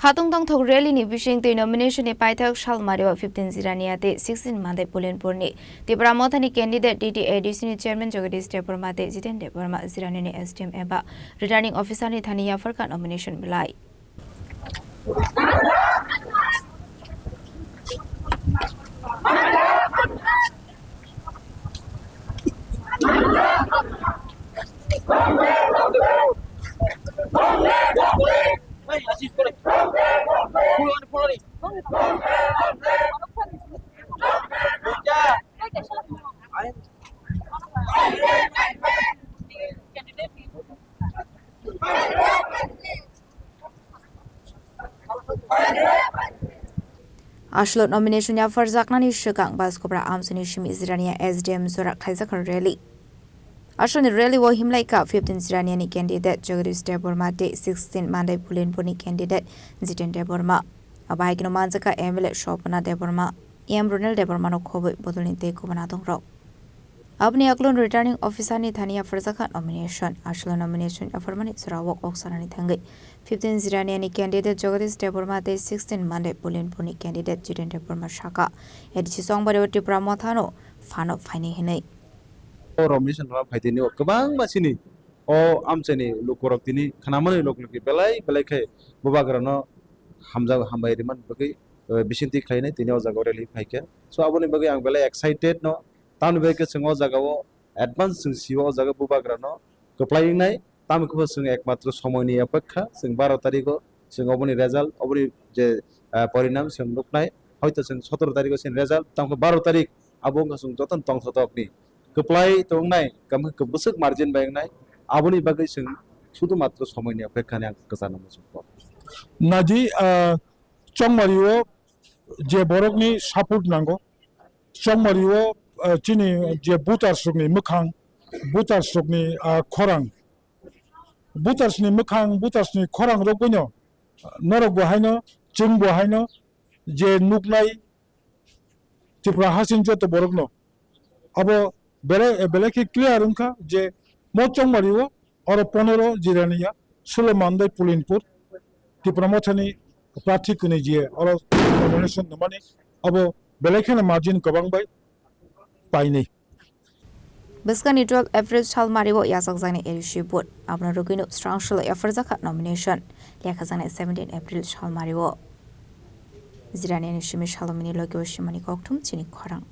Khatung Thongthok rally ni Bisingtwi nomination ni Paithak Salmario 15 Jirania te 16 Mandai Pulinpur ni Tipra Mothani candidate TTAADC ni chairman Jagadish Debbarma te Jiten Debbarma Jirania ni SDM eba returning officer ni Thani Yapharkha nomination Bwlai. Ashlot nomination ya Yapharkha ni shikang bas kobra amsuni shimi Jirania SDM zorak khaizakar rally. Ashon rally wo himlai ka 15 Jirania ni candidate Jagadish Debbarma te 16 Mandai Pulinpur ni candidate Jiten Debbarma. Abai kino manjaka MLA Shopana Debbarma Ronald Debbarma no khobe bodolin te kobana dongrok. Abni aklon returning officer ni Thani Yapharkha nomination Ashlot nomination Yapharkha ni surawok oksana ni thangai 15 Jirania ni candidate Jagadish Debbarma te 16 Mandai Pulinpur ni candidate Jiten Debbarma shaka edici songbare Tipra Mothani fano faini hinai Nomination ram faitini kebang masini amceni lukorok tini khanamani lokloki belai khai bobagrano hambai riman bagi Bisingtwi khainai tini o jaga rally phaike so aboni bagi ang belai excited no taun bege singo jaga o advance sing siwa jaga bobagrano keplaing nai tam ko sing ekmatra somoyni apekha sing 12 tarikho sing oboni result oboni je parinam sing nuknai hoyto sing 17 tarikho sing result tam ko 12 tarik abong sing jotan Thongthok ni keplai tongnai kam kebusuk margin bayangnai aboni bagai sing sudu matra somoyni apekha ni ang kesana masuk Naji Salmario je borokni support nango Salmario Chini je butasrukni mukhang butasrukni Khorang butasni mukhang butasni Khorang rogonyo norok bohaino ching bohaino je nuknai Tipra hasin joto borokno abo bele ki clear unka je mo Salmario oro 15 Jirania 16 Mandai Pulinpur Tipra Mothani प्रार्थी कुने जिए और nomination नमने अब बेलेखेन margin कबांग bye पाइने Biskani 12 April Salmario yasak zane edishi board abna rugino strong shul Yapharkha nomination lekha zane 17 April Salmario Jirania ni shimi shalomini logi shimani koktum Chini Khorang